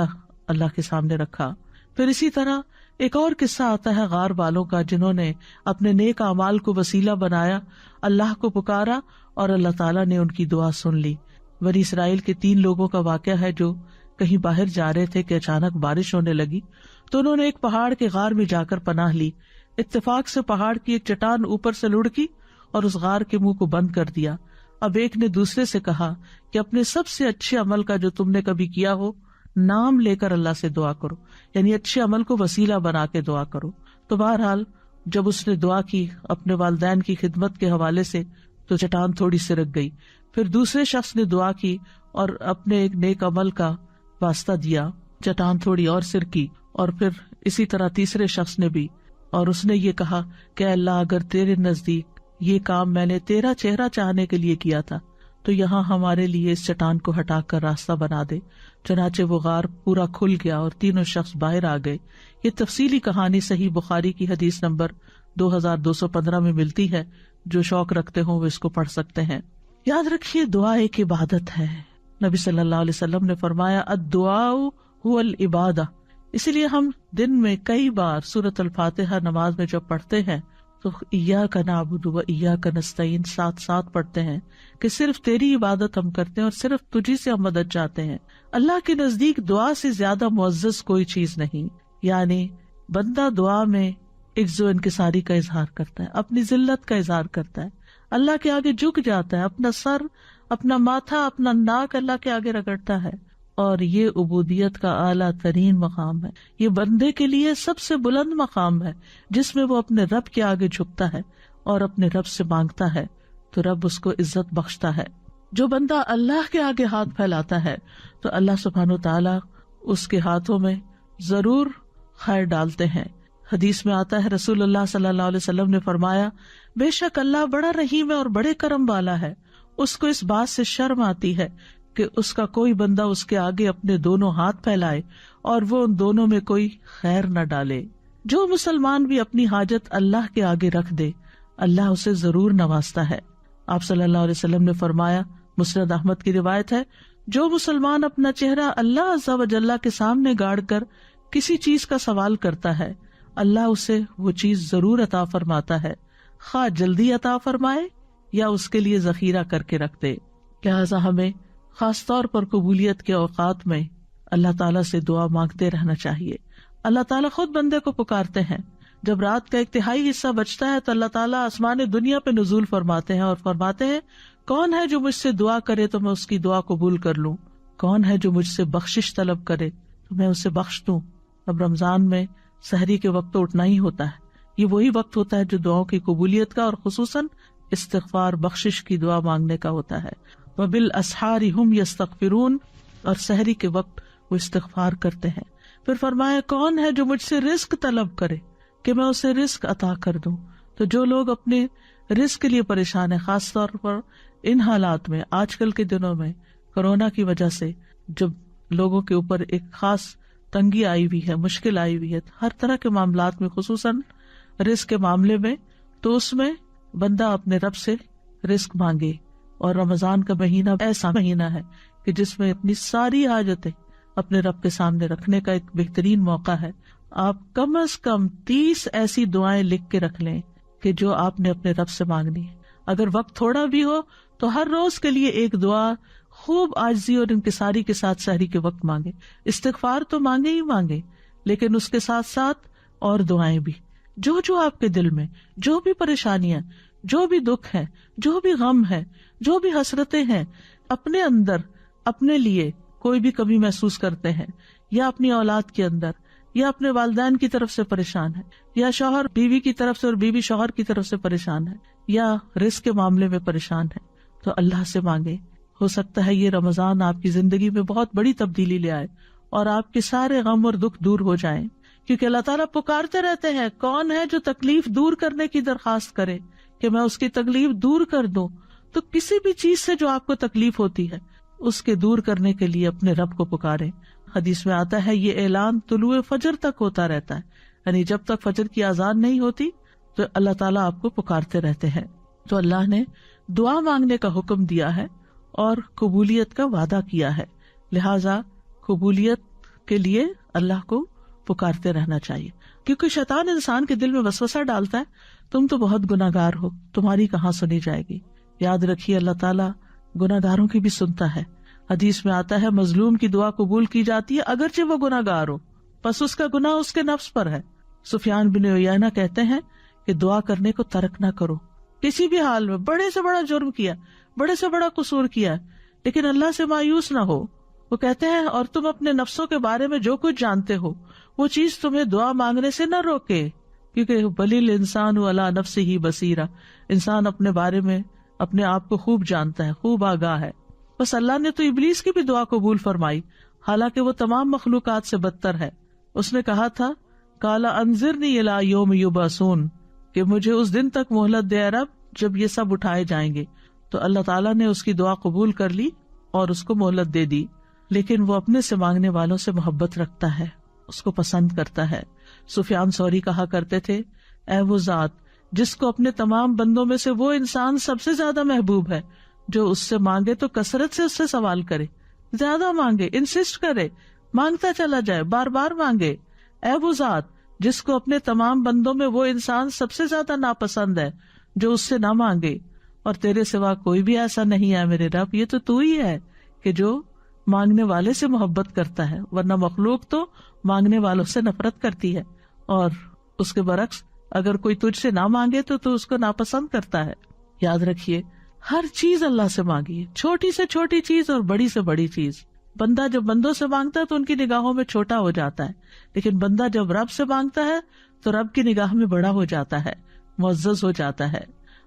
اللہ کے سامنے رکھا۔ پھر اسی طرح ایک اور قصہ آتا ہے غار والوں کا، جنہوں نے اپنے نیک اعمال کو وسیلہ بنایا، اللہ کو پکارا اور اللہ تعالیٰ نے ان کی دعا سن لی۔ بنی اسرائیل کے 3 لوگوں کا واقعہ ہے جو کہیں باہر جا رہے تھے کہ اچانک بارش ہونے لگی، تو انہوں نے ایک پہاڑ کے غار میں جا کر پناہ لی۔ اتفاق سے پہاڑ کی ایک چٹان اوپر سے لڑکی اور اس غار کے منہ کو بند کر دیا۔ اب ایک نے دوسرے سے کہا کہ اپنے سب سے اچھے عمل کا جو تم نے کبھی کیا ہو نام لے کر اللہ سے دعا کرو، یعنی اچھے عمل کو وسیلہ بنا کے دعا کرو۔ تو بہرحال جب اس نے دعا کی اپنے والدین کی خدمت کے حوالے سے تو چٹان تھوڑی سرک گئی۔ پھر دوسرے شخص نے دعا کی اور اپنے ایک نیک عمل کا واسطہ دیا، چٹان تھوڑی اور سرکی، اور پھر اسی طرح تیسرے شخص نے بھی، اور اس نے یہ کہا کہ اللہ اگر تیرے نزدیک یہ کام میں نے تیرا چہرہ چاہنے کے لیے کیا تھا تو یہاں ہمارے لیے اس چٹان کو ہٹا کر راستہ بنا دے۔ چنانچہ وہ غار پورا کھل گیا اور تینوں شخص باہر آ گئے۔ یہ تفصیلی کہانی صحیح بخاری کی حدیث نمبر 2215 میں ملتی ہے، جو شوق رکھتے ہوں وہ اس کو پڑھ سکتے ہیں۔ یاد رکھیے دعا ایک عبادت ہے۔ نبی صلی اللہ علیہ وسلم نے فرمایا الدعاء هو العبادہ، اسی لیے ہم دن میں کئی بار سورۃ الفاتحہ نماز میں جب پڑھتے ہیں تو ایاک نعبد و ایاک نستعین ساتھ ساتھ پڑھتے ہیں کہ صرف تیری عبادت ہم کرتے ہیں اور صرف تجھی سے ہم مدد چاہتے ہیں۔ اللہ کے نزدیک دعا سے زیادہ معزز کوئی چیز نہیں، یعنی بندہ دعا میں عجز و انکساری کا اظہار کرتا ہے، اپنی ذلت کا اظہار کرتا ہے، اللہ کے آگے جھک جاتا ہے، اپنا سر، اپنا ماتھا، اپنا ناک اللہ کے آگے رگڑتا ہے، اور یہ عبودیت کا اعلیٰ ترین مقام ہے۔ یہ بندے کے لیے سب سے بلند مقام ہے جس میں وہ اپنے رب کے آگے جھکتا ہے اور اپنے رب سے مانگتا ہے تو رب اس کو عزت بخشتا ہے۔ جو بندہ اللہ کے آگے ہاتھ پھیلاتا ہے تو اللہ سبحانہ و تعالیٰ اس کے ہاتھوں میں ضرور خیر ڈالتے ہیں۔ حدیث میں آتا ہے رسول اللہ صلی اللہ علیہ وسلم نے فرمایا، بے شک اللہ بڑا رحیم ہے اور بڑے کرم والا ہے، اس کو اس بات سے شرم آتی ہے کہ اس کا کوئی بندہ اس کے آگے اپنے دونوں ہاتھ پھیلائے اور وہ ان دونوں میں کوئی خیر نہ ڈالے۔ جو مسلمان بھی اپنی حاجت اللہ کے آگے رکھ دے اللہ اسے ضرور نوازتا ہے۔ آپ صلی اللہ علیہ وسلم نے فرمایا، مسند احمد کی روایت ہے، جو مسلمان اپنا چہرہ اللہ عز و جل کے سامنے گاڑ کر کسی چیز کا سوال کرتا ہے اللہ اسے وہ چیز ضرور عطا فرماتا ہے، خواہ جلدی عطا فرمائے یا اس کے لیے ذخیرہ کر کے رکھ دے۔ لہٰذا ہمیں خاص طور پر قبولیت کے اوقات میں اللہ تعالیٰ سے دعا مانگتے رہنا چاہیے۔ اللہ تعالیٰ خود بندے کو پکارتے ہیں، جب رات کا ایک تہائی حصہ بچتا ہے تو اللہ تعالیٰ آسمان دنیا پہ نزول فرماتے ہیں اور فرماتے ہیں، کون ہے جو مجھ سے دعا کرے تو میں اس کی دعا قبول کر لوں، کون ہے جو مجھ سے بخشش طلب کرے تو میں اسے بخش دوں۔ اب رمضان میں سحری کے وقت تو اٹھنا ہی ہوتا ہے، یہ وہی وقت ہوتا ہے جو دعاؤں کی قبولیت کا اور خصوصاً استغفار بخشش کی دعا مانگنے کا ہوتا ہے۔ وَبِالْأَسْحَارِ هُمْ يَسْتَغْفِرُونَ، اور سحری کے وقت وہ استغفار کرتے ہیں۔ پھر فرمایا، کون ہے جو مجھ سے رزق طلب کرے کہ میں اسے رزق عطا کر دوں۔ تو جو لوگ اپنے رزق کے لیے پریشان ہیں، خاص طور پر ان حالات میں، آج کل کے دنوں میں کورونا کی وجہ سے جب لوگوں کے اوپر ایک خاص تنگی آئی ہوئی ہے، مشکل آئی ہوئی ہے ہر طرح کے معاملات میں، خصوصاً رزق کے معاملے میں، تو اس میں بندہ اپنے رب سے رزق مانگے۔ اور رمضان کا مہینہ ایسا مہینہ ہے کہ جس میں اپنی ساری حاجتیں اپنے رب کے سامنے رکھنے کا ایک بہترین موقع ہے۔ آپ کم از کم 30 ایسی دعائیں لکھ کے رکھ لیں کہ جو آپ نے اپنے رب سے مانگنی ہے۔ اگر وقت تھوڑا بھی ہو تو ہر روز کے لیے ایک دعا خوب عاجزی اور انکساری کے ساتھ سحری کے وقت مانگے۔ استغفار تو مانگے ہی مانگے، لیکن اس کے ساتھ ساتھ اور دعائیں بھی، جو آپ کے دل میں جو بھی پریشانیاں، جو بھی دکھ ہے، جو بھی غم ہے، جو بھی حسرتیں ہیں، اپنے اندر اپنے لیے کوئی بھی کمی محسوس کرتے ہیں، یا اپنی اولاد کے اندر، یا اپنے والدین کی طرف سے پریشان ہے، یا شوہر بیوی کی طرف سے اور بیوی شوہر کی طرف سے پریشان ہے، یا رزق کے معاملے میں پریشان ہے، تو اللہ سے مانگے۔ ہو سکتا ہے یہ رمضان آپ کی زندگی میں بہت بڑی تبدیلی لے آئے اور آپ کے سارے غم اور دکھ دور ہو جائیں، کیونکہ اللہ تعالیٰ پکارتے رہتے ہیں، کون ہے جو تکلیف دور کرنے کی درخواست کرے کہ میں اس کی تکلیف دور کر دوں۔ تو کسی بھی چیز سے جو آپ کو تکلیف ہوتی ہے اس کے دور کرنے کے لیے اپنے رب کو پکاریں۔ حدیث میں آتا ہے یہ اعلان طلوع فجر تک ہوتا رہتا ہے، یعنی جب تک فجر کی اذان نہیں ہوتی تو اللہ تعالیٰ آپ کو پکارتے رہتے ہیں۔ تو اللہ نے دعا مانگنے کا حکم دیا ہے اور قبولیت کا وعدہ کیا ہے، لہذا قبولیت کے لیے اللہ کو پکارتے رہنا چاہیے، کیونکہ شیطان انسان کے دل میں وسوسہ ڈالتا ہے، تم تو بہت گناہگار ہو، تمہاری کہاں سنی جائے گی۔ یاد رکھیے اللہ تعالیٰ گناہگاروں کی بھی سنتا ہے۔ حدیث میں آتا ہے مظلوم کی دعا قبول کی جاتی ہے اگرچہ وہ گناہگار ہو، پس اس کا گناہ اس کے نفس پر ہے۔ سفیان بن عیینہ کہتے ہیں کہ دعا کرنے کو ترک نہ کرو، کسی بھی حال میں، بڑے سے بڑا جرم کیا، بڑے سے بڑا قصور کیا، لیکن اللہ سے مایوس نہ ہو۔ وہ کہتے ہیں اور تم اپنے نفسوں کے بارے میں جو کچھ جانتے ہو وہ چیز تمہیں دعا مانگنے سے نہ روکے، کیونکہ بلیل انسان علی نفسہ بصیرہ، انسان اپنے بارے میں اپنے آپ کو خوب جانتا ہے، خوب آگاہ ہے۔ بس اللہ نے تو ابلیس کی بھی دعا قبول فرمائی، حالانکہ وہ تمام مخلوقات سے بدتر ہے۔ اس نے کہا تھا قالا انذرنی الی یوم یبعثون، کہ مجھے اس دن تک مہلت دے اے رب جب یہ سب اٹھائے جائیں گے۔ تو اللہ تعالیٰ نے اس کی دعا قبول کر لی اور اس کو مہلت دے دی، لیکن وہ اپنے سے مانگنے والوں سے محبت رکھتا ہے، اس کو پسند کرتا ہے۔ سفیان ثوری کہا کرتے تھے، اے وہ ذات جس کو اپنے تمام بندوں میں سے وہ انسان سب سے زیادہ محبوب ہے، جو اس سے مانگے تو کثرت سے اس سے سوال کرے، زیادہ مانگے، انسسٹ کرے، مانگتا چلا جائے، بار بار مانگے۔ اے وہ ذات جس کو اپنے تمام بندوں میں وہ انسان سب سے زیادہ ناپسند ہے، جو اس سے نہ مانگے، اور تیرے سوا کوئی بھی ایسا نہیں ہے میرے رب، یہ تو تو ہی ہے کہ جو مانگنے والے سے محبت کرتا ہے، ورنہ مخلوق تو مانگنے والوں سے نفرت کرتی ہے، اور اس کے برعکس اگر کوئی تجھ سے نہ مانگے تو اس کو ناپسند کرتا ہے۔ یاد رکھیے ہر چیز اللہ سے مانگیے، چھوٹی سے چھوٹی چیز اور بڑی سے بڑی چیز۔ بندہ جب بندوں سے مانگتا ہے تو ان کی نگاہوں میں چھوٹا ہو جاتا ہے، لیکن بندہ جب رب سے مانگتا ہے تو رب کی نگاہ میں بڑا ہو جاتا ہے، معزز ہو جاتا ہے۔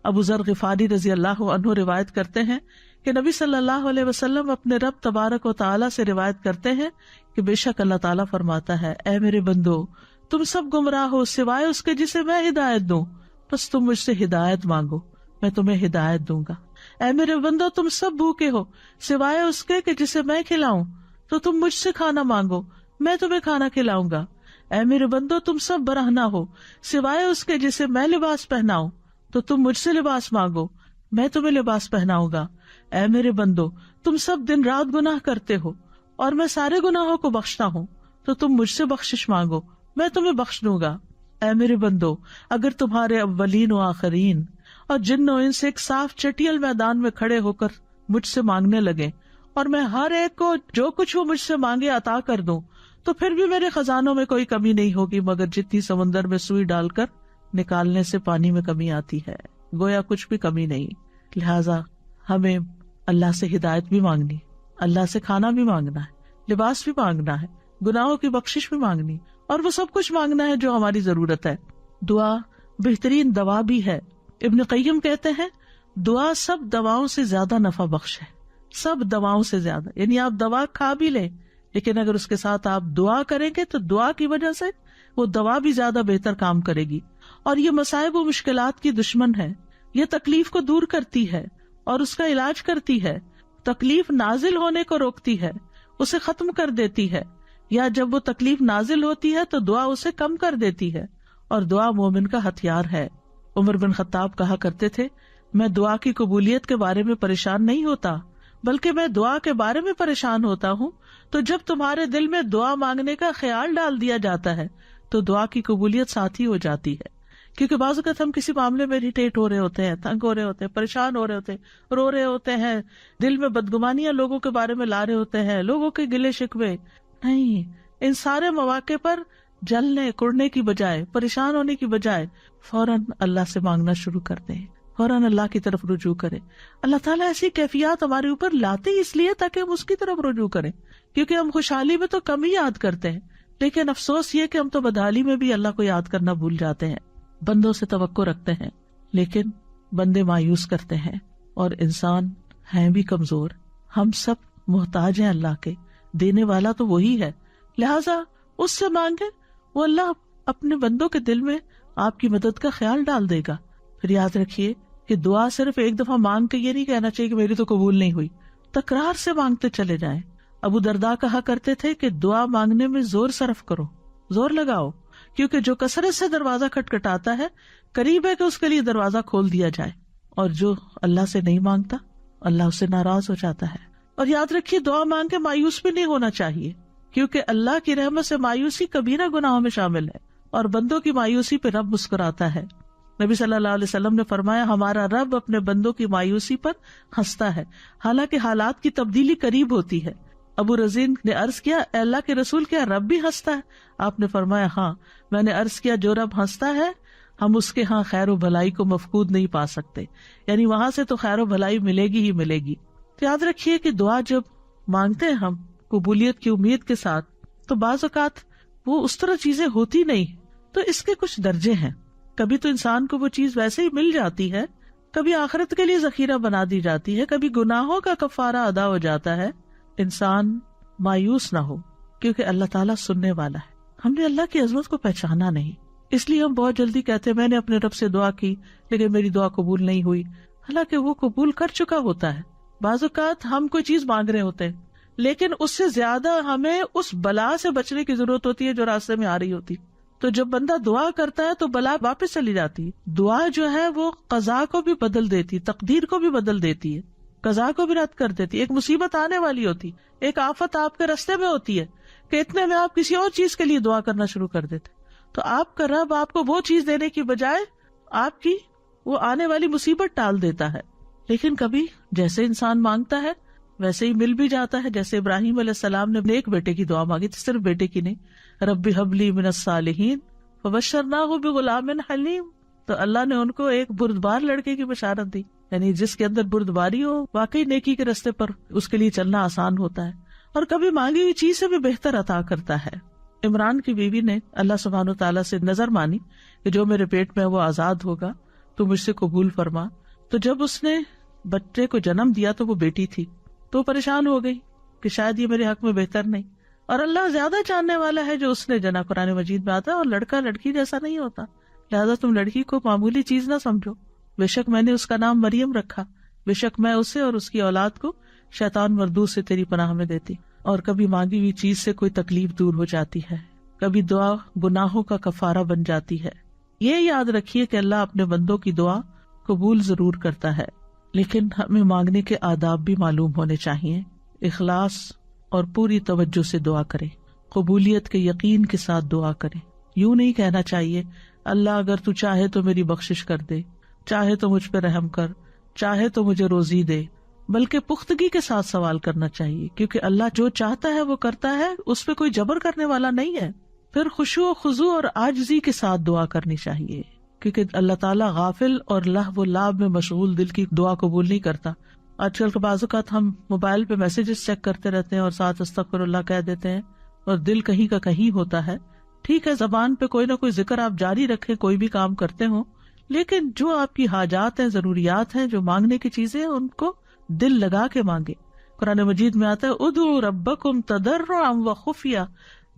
ابو ذر غفاری رضی اللہ عنہ روایت کرتے ہیں کہ نبی صلی اللہ علیہ وسلم اپنے رب تبارک و تعالیٰ سے روایت کرتے ہیں کہ بے شک اللہ تعالیٰ فرماتا ہے، اے میرے بندو تم سب گمراہ ہو سوائے اس کے جسے میں ہدایت دوں، بس تم مجھ سے ہدایت مانگو، میں تمہیں ہدایت دوں گا۔ اے میرے بندو تم سب بھوکے ہو سوائے اس کے کہ جسے میں کھلاؤں، تو تم مجھ سے کھانا مانگو، میں تمہیں کھانا کھلاؤں گا۔ اے میرے بندو تم سب برہنہ ہو سوائے اس کے جسے میں لباس پہناؤں، تو تم مجھ سے لباس مانگو، میں تمہیں لباس پہناؤں گا۔ اے میرے بندو تم سب دن رات گناہ کرتے ہو اور میں سارے گناہوں کو بخشتا ہوں، تو تم مجھ سے بخشش مانگو، میں تمہیں بخش دوں گا۔ اے میرے بندو اگر تمہارے اولین و آخرین اور جن و انس ایک صاف چٹیل میدان میں کھڑے ہو کر مجھ سے مانگنے لگے اور میں ہر ایک کو جو کچھ وہ مجھ سے مانگے عطا کر دوں، تو پھر بھی میرے خزانوں میں کوئی کمی نہیں ہوگی مگر جتنی سمندر میں سوئی ڈال کر نکالنے سے پانی میں کمی آتی ہے، گویا کچھ بھی کمی نہیں۔ لہٰذا ہمیں اللہ سے ہدایت بھی مانگنی، اللہ سے کھانا بھی مانگنا ہے، لباس بھی مانگنا ہے، گناہوں کی بخشش بھی مانگنی، اور وہ سب کچھ مانگنا ہے جو ہماری ضرورت ہے۔ دعا بہترین دوا بھی ہے۔ ابن قیم کہتے ہیں دعا سب دواؤں سے زیادہ نفع بخش ہے، سب دواؤں سے زیادہ، یعنی آپ دوا کھا بھی لیں لیکن اگر اس کے ساتھ آپ دعا کریں گے تو دعا کی وجہ سے وہ دوا بھی زیادہ بہتر کام کرے گی۔ اور یہ مصائب و مشکلات کی دشمن ہے، یہ تکلیف کو دور کرتی ہے اور اس کا علاج کرتی ہے، تکلیف نازل ہونے کو روکتی ہے، اسے ختم کر دیتی ہے، یا جب وہ تکلیف نازل ہوتی ہے تو دعا اسے کم کر دیتی ہے، اور دعا مومن کا ہتھیار ہے۔ عمر بن خطاب کہا کرتے تھے میں دعا کی قبولیت کے بارے میں پریشان نہیں ہوتا بلکہ میں دعا کے بارے میں پریشان ہوتا ہوں، تو جب تمہارے دل میں دعا مانگنے کا خیال ڈال دیا جاتا ہے تو دعا کی قبولیت ساتھ ہی ہو جاتی ہے۔ کیونکہ بعض اوقات ہم کسی معاملے میں اریٹیٹ ہو رہے ہوتے ہیں، تنگ ہو رہے ہوتے ہیں، پریشان ہو رہے ہوتے ہیں، رو رہے ہوتے ہیں، دل میں بدگمانیاں لوگوں کے بارے میں لا رہے ہوتے ہیں، لوگوں کے گلے شکوے، نہیں، ان سارے مواقع پر جلنے کڑنے کی بجائے، پریشان ہونے کی بجائے فوراً اللہ سے مانگنا شروع کر دیں، فوراً اللہ کی طرف رجوع کریں۔ اللہ تعالیٰ ایسی کیفیات ہمارے اوپر لاتے اس لیے تاکہ ہم اس کی طرف رجوع کریں، کیونکہ ہم خوشحالی میں تو کم ہی یاد کرتے ہیں، لیکن افسوس یہ کہ ہم تو بدحالی میں بھی اللہ کو یاد کرنا بھول جاتے ہیں، بندوں سے توقع رکھتے ہیں لیکن بندے مایوس کرتے ہیں، اور انسان ہیں بھی کمزور، ہم سب محتاج ہیں اللہ کے، دینے والا تو وہی ہے، لہٰذا اس سے مانگے، وہ اللہ اپنے بندوں کے دل میں آپ کی مدد کا خیال ڈال دے گا۔ پھر یاد رکھیے کہ دعا صرف ایک دفعہ مانگ کے یہ نہیں کہنا چاہیے کہ میری تو قبول نہیں ہوئی، تکرار سے مانگتے چلے جائیں۔ ابو درداء کہا کرتے تھے کہ دعا مانگنے میں زور صرف کرو، زور لگاؤ، کیونکہ جو کثرت سے دروازہ کھٹکھٹاتا ہے قریب ہے کہ اس کے لیے دروازہ کھول دیا جائے، اور جو اللہ سے نہیں مانگتا اللہ اس سے ناراض ہو جاتا ہے۔ اور یاد رکھیے دعا مانگ کے مایوس بھی نہیں ہونا چاہیے، کیونکہ اللہ کی رحمت سے مایوسی کبیرہ گناہوں میں شامل ہے، اور بندوں کی مایوسی پہ رب مسکراتا ہے۔ نبی صلی اللہ علیہ وسلم نے فرمایا ہمارا رب اپنے بندوں کی مایوسی پر ہنستا ہے، حالانکہ حالات کی تبدیلی قریب ہوتی ہے۔ ابو رزین نے عرض کیا اے اللہ کے رسول کیا رب بھی ہنستا ہے؟ آپ نے فرمایا ہاں۔ میں نے عرض کیا جو رب ہنستا ہے ہم اس کے ہاں خیر و بھلائی کو مفقود نہیں پا سکتے، یعنی وہاں سے تو خیر و بھلائی ملے گی ہی ملے گی۔ تو یاد رکھیے کہ دعا جب مانگتے ہیں ہم قبولیت کی امید کے ساتھ، تو بعض اوقات وہ اس طرح چیزیں ہوتی نہیں، تو اس کے کچھ درجے ہیں۔ کبھی تو انسان کو وہ چیز ویسے ہی مل جاتی ہے، کبھی آخرت کے لیے ذخیرہ بنا دی جاتی ہے، کبھی گناہوں کا کفارہ ادا ہو جاتا ہے۔ انسان مایوس نہ ہو، کیونکہ اللہ تعالیٰ سننے والا ہے۔ ہم نے اللہ کی عظمت کو پہچانا نہیں، اس لیے ہم بہت جلدی کہتے ہیں میں نے اپنے رب سے دعا کی لیکن میری دعا قبول نہیں ہوئی، حالانکہ وہ قبول کر چکا ہوتا ہے۔ بعض اوقات ہم کوئی چیز مانگ رہے ہوتے ہیں لیکن اس سے زیادہ ہمیں اس بلا سے بچنے کی ضرورت ہوتی ہے جو راستے میں آ رہی ہوتی، تو جب بندہ دعا کرتا ہے تو بلا واپس چلی جاتی ہے۔ دعا جو ہے وہ قضا کو بھی بدل دیتی، تقدیر کو بھی بدل دیتی ہے، قضا کو بھی رد کر دیتی ہے۔ ایک مصیبت آنے والی ہوتی، ایک آفت آپ کے راستے میں ہوتی ہے کہ اتنے میں آپ کسی اور چیز کے لیے دعا کرنا شروع کر دیتے، تو آپ کا رب آپ کو وہ چیز دینے کی بجائے آپ کی وہ آنے والی مصیبت ٹال دیتا ہے۔ لیکن کبھی جیسے انسان مانگتا ہے ویسے ہی مل بھی جاتا ہے۔ جیسے ابراہیم علیہ السلام نے ایک بیٹے کی دعا مانگی تھی، صرف بیٹے کی نہیں، رب ہب لی من الصالحین فبشرناہ بغلام حلیم، تو اللہ نے ان کو ایک بردبار لڑکے کی بشارت دی، یعنی جس کے اندر بردباری ہو، واقعی نیکی کے راستے پر اس کے لیے چلنا آسان ہوتا ہے، اور کبھی مانگی ہوئی چیز سے بھی بہتر عطا کرتا ہے۔ عمران کی بیوی نے اللہ سبحانہ و تعالیٰ سے نظر مانی کہ جو میرے پیٹ میں وہ آزاد ہوگا تو مجھ سے قبول فرما، تو جب اس نے بچے کو جنم دیا تو وہ بیٹی تھی، تو پریشان ہو گئی کہ شاید یہ میرے حق میں بہتر نہیں، اور اللہ زیادہ جاننے والا ہے جو اس نے جنا. قرآن مجید میں آتا ہے اور لڑکا لڑکی جیسا نہیں ہوتا، لہذا تم لڑکی کو معمولی چیز نہ سمجھو. بے شک میں نے اس کا نام مریم رکھا، بے شک میں اسے اور اس کی اولاد کو شیطان مردود سے تیری پناہ میں دیتی. اور کبھی مانگی ہوئی چیز سے کوئی تکلیف دور ہو جاتی ہے، کبھی دعا گناہوں کا کفارہ بن جاتی ہے. یہ یاد رکھیے کہ اللہ اپنے بندوں کی دعا قبول ضرور کرتا ہے، لیکن ہمیں مانگنے کے آداب بھی معلوم ہونے چاہیے. اخلاص اور پوری توجہ سے دعا کریں، قبولیت کے یقین کے ساتھ دعا کریں. یوں نہیں کہنا چاہیے اللہ اگر تو چاہے تو میری بخشش کر دے، چاہے تو مجھ پہ رحم کر، چاہے تو مجھے روزی دے، بلکہ پختگی کے ساتھ سوال کرنا چاہیے، کیونکہ اللہ جو چاہتا ہے وہ کرتا ہے، اس پہ کوئی جبر کرنے والا نہیں ہے. پھر خشوع و خضوع اور عاجزی کے ساتھ دعا کرنی چاہیے، کیونکہ اللہ تعالیٰ غافل اور لہو و لعب میں مشغول دل کی دعا قبول نہیں کرتا. آج کل کے بعض اوقات ہم موبائل پہ میسیجز چیک کرتے رہتے ہیں اور ساتھ استغفر اللہ کہہ دیتے ہیں اور دل کہیں کا کہیں ہوتا ہے. ٹھیک ہے، زبان پہ کوئی نہ کوئی ذکر آپ جاری رکھیں، کوئی بھی کام کرتے ہوں، لیکن جو آپ کی حاجات ہیں، ضروریات ہیں، جو مانگنے کی چیزیں ہیں، ان کو دل لگا کے مانگے. قرآن مجید میں آتا ہے ادعوا ربکم تضرعا وخفیہ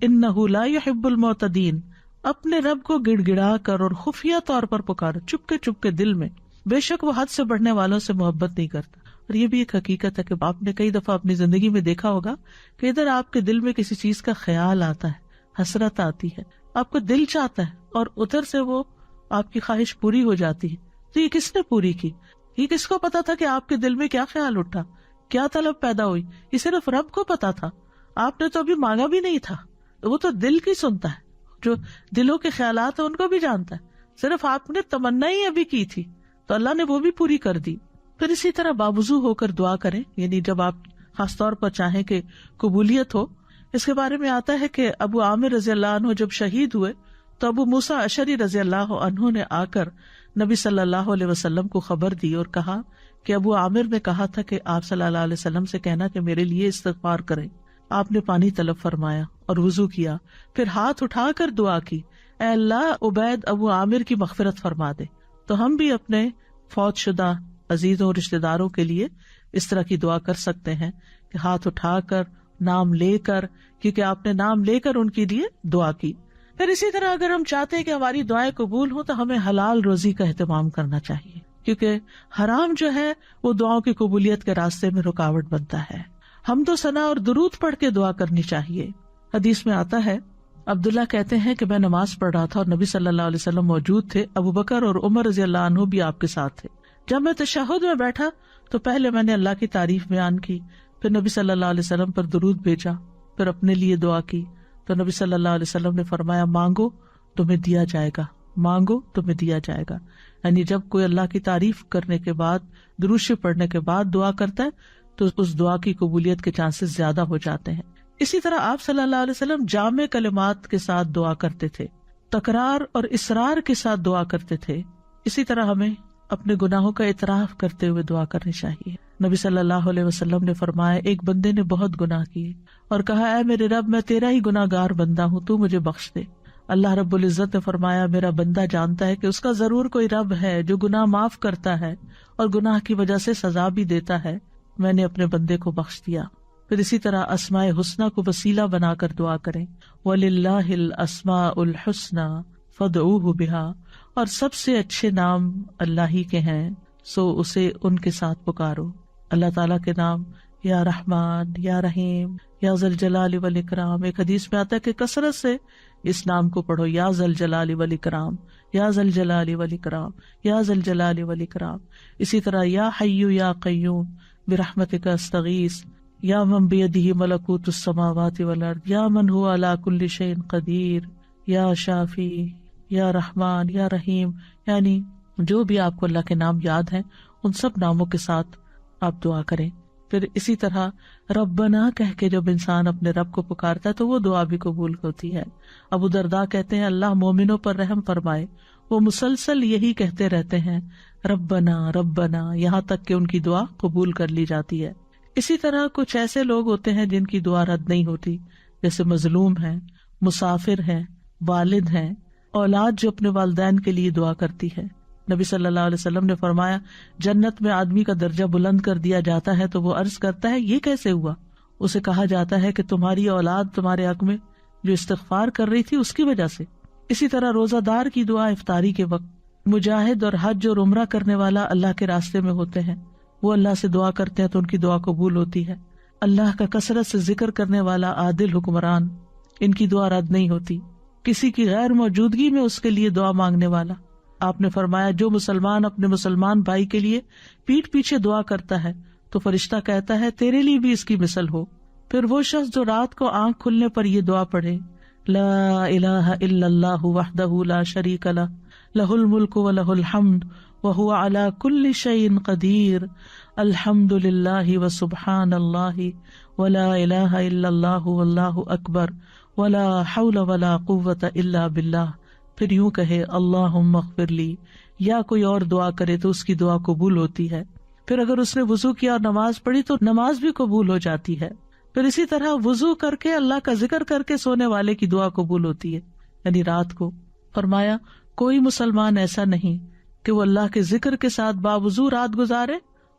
انہ لا یحب المعتدین. اپنے رب کو گڑ گڑا کر اور خفیہ طور پر پکارو، چپ کے دل میں، بے شک وہ حد سے بڑھنے والوں سے محبت نہیں کرتا. اور یہ بھی ایک حقیقت ہے کہ آپ نے کئی دفعہ اپنی زندگی میں دیکھا ہوگا کہ ادھر آپ کے دل میں کسی چیز کا خیال آتا ہے، حسرت آتی ہے، آپ کو دل چاہتا ہے، اور ادھر سے وہ آپ کی خواہش پوری ہو جاتی ہے. تو یہ کس نے پوری کی؟ یہ کس کو پتا تھا کہ آپ کے دل میں کیا خیال اٹھا، کیا طلب پیدا ہوئی؟ یہ صرف رب کو پتا تھا. آپ نے تو ابھی مانگا بھی نہیں تھا، وہ تو دل کی سنتا ہے، جو دلوں کے خیالات ہیں ان کو بھی جانتا ہے. صرف آپ نے تمنا ہی ابھی کی تھی تو اللہ نے وہ بھی پوری کر دی. پھر اسی طرح باوضو ہو کر دعا کریں، یعنی جب آپ خاص طور پر چاہیں کہ قبولیت ہو. اس کے بارے میں آتا ہے کہ ابو عامر رضی اللہ عنہ جب شہید ہوئے تو ابو موسیٰ اشعری رضی اللہ عنہ نے آ کر نبی صلی اللہ علیہ وسلم کو خبر دی اور کہا کہ ابو عامر نے کہا تھا کہ آپ صلی اللہ علیہ وسلم سے کہنا کہ میرے لیے استغفار کریں. آپ نے پانی طلب فرمایا اور وضو کیا، پھر ہاتھ اٹھا کر دعا کی، اے اللہ عبید ابو عامر کی مغفرت فرما دے. تو ہم بھی اپنے فوت شدہ عزیزوں اور رشتے داروں کے لیے اس طرح کی دعا کر سکتے ہیں کہ ہاتھ اٹھا کر، نام لے کر، کیونکہ آپ نے نام لے کر ان کے لیے دعا کی. پھر اسی طرح اگر ہم چاہتے ہیں کہ ہماری دعائیں قبول ہوں تو ہمیں حلال روزی کا اہتمام کرنا چاہیے، کیونکہ حرام جو ہے وہ دعاؤں کی قبولیت کے راستے میں رکاوٹ بنتا ہے. حمد و ثنا اور درود پڑھ کے دعا کرنی چاہیے. حدیث میں آتا ہے، عبداللہ کہتے ہیں کہ میں نماز پڑھ رہا تھا اور نبی صلی اللہ علیہ وسلم موجود تھے، ابو بکر اور عمر رضی اللہ عنہ بھی آپ کے ساتھ تھے. جب میں تشہد میں بیٹھا تو پہلے میں نے اللہ کی تعریف بیان کی، پھر نبی صلی اللہ علیہ وسلم پر درود بھیجا، پھر اپنے لیے دعا کی. تو نبی صلی اللہ علیہ وسلم نے فرمایا، مانگو تمہیں دیا جائے گا، مانگو تمہیں دیا جائے گا. یعنی جب کوئی اللہ کی تعریف کرنے کے بعد، درود شریف پڑھنے کے بعد دعا کرتا ہے تو اس دعا کی قبولیت کے چانسز زیادہ ہو جاتے ہیں. اسی طرح آپ صلی اللہ علیہ وسلم جامع کلمات کے ساتھ دعا کرتے تھے، تکرار اور اصرار کے ساتھ دعا کرتے تھے. اسی طرح ہمیں اپنے گناہوں کا اعتراف کرتے ہوئے دعا کرنی چاہیے. نبی صلی اللہ علیہ وسلم نے فرمایا، ایک بندے نے بہت گناہ کیے اور کہا، اے میرے رب میں تیرا ہی گناہ گار بندہ ہوں، تو مجھے بخش دے. اللہ رب العزت نے فرمایا، میرا بندہ جانتا ہے کہ اس کا ضرور کوئی رب ہے جو گناہ معاف کرتا ہے اور گناہ کی وجہ سے سزا بھی دیتا ہے، میں نے اپنے بندے کو بخش دیا. پھر اسی طرح اسماء حسنہ کو وسیلہ بنا کر دعا کریں. وَلِلَّهِ الْأَسْمَاءُ الْحُسْنَى فَادْعُوهُ بِهَا، اور سب سے اچھے نام اللہ ہی کے ہیں، سو اسے ان کے ساتھ پکارو. اللہ تعالیٰ کے نام یا رحمان، یا رحیم، یا ذی الجلال والاکرام. ایک حدیث میں آتا ہے کہ کثرت سے اس نام کو پڑھو، یا ذی الجلال والاکرام، یا ذی الجلال والاکرام، یا ذی الجلال والاکرام. اسی طرح یا حی یا قیوم برحمتک استغیث، یا من بیدہ ملکوت السماوات والارض، یا من هو علی کل شیء قدیر، یا شافی، یا رحمان، یا رحیم. یعنی جو بھی آپ کو اللہ کے نام یاد ہیں ان سب ناموں کے ساتھ آپ دعا کریں. پھر اسی طرح ربنا کہہ کے جب انسان اپنے رب کو پکارتا ہے تو وہ دعا بھی قبول ہوتی ہے. ابو درداء کہتے ہیں، اللہ مومنوں پر رحم فرمائے، وہ مسلسل یہی کہتے رہتے ہیں ربنا ربنا، یہاں تک کہ ان کی دعا قبول کر لی جاتی ہے. اسی طرح کچھ ایسے لوگ ہوتے ہیں جن کی دعا رد نہیں ہوتی، جیسے مظلوم ہیں، مسافر ہیں، والد ہیں، اولاد جو اپنے والدین کے لیے دعا کرتی ہے. نبی صلی اللہ علیہ وسلم نے فرمایا، جنت میں آدمی کا درجہ بلند کر دیا جاتا ہے تو وہ عرض کرتا ہے، یہ کیسے ہوا؟ اسے کہا جاتا ہے کہ تمہاری اولاد تمہارے حق میں جو استغفار کر رہی تھی اس کی وجہ سے۔ اسی طرح روزہ دار کی دعا افطاری کے وقت، مجاہد اور حج اور عمرہ کرنے والا اللہ کے راستے میں ہوتے ہیں، وہ اللہ سے دعا کرتے ہیں تو ان کی دعا قبول ہوتی ہے۔ اللہ کا کثرت سے ذکر کرنے والا عادل حکمران، ان کی دعا رد نہیں ہوتی۔ کسی کی غیر موجودگی میں اس کے لیے دعا مانگنے والا، آپ نے فرمایا جو مسلمان اپنے مسلمان بھائی کے لیے پیٹھ پیچھے دعا کرتا ہے تو فرشتہ کہتا ہے تیرے لیے بھی اس کی مثل ہو۔ پھر وہ شخص جو رات کو آنکھ کھلنے پر یہ دعا پڑھے، لا الہ الا اللہ وحدہ لا شریک لہ، لہ الملک ولہ الحمد وہو علی کل شیء قدیر، الحمد للہ وسبحان اللہ ولا الہ الا اللہ واللہ اکبر ولا حول ولا قوۃ الا باللہ۔ پھر یوں کہے اللہم اغفر لی، یا کوئی اور دعا کرے تو اس کی دعا قبول ہوتی ہے۔ پھر اگر اس نے وضو کیا اور نماز پڑھی تو نماز بھی قبول ہو جاتی ہے۔ پھر اسی طرح وضو کر کے اللہ کا ذکر کر کے سونے والے کی دعا قبول ہوتی ہے، یعنی رات کو۔ فرمایا کوئی مسلمان ایسا نہیں کہ وہ اللہ کے ذکر کے ساتھ باوضو رات گزارے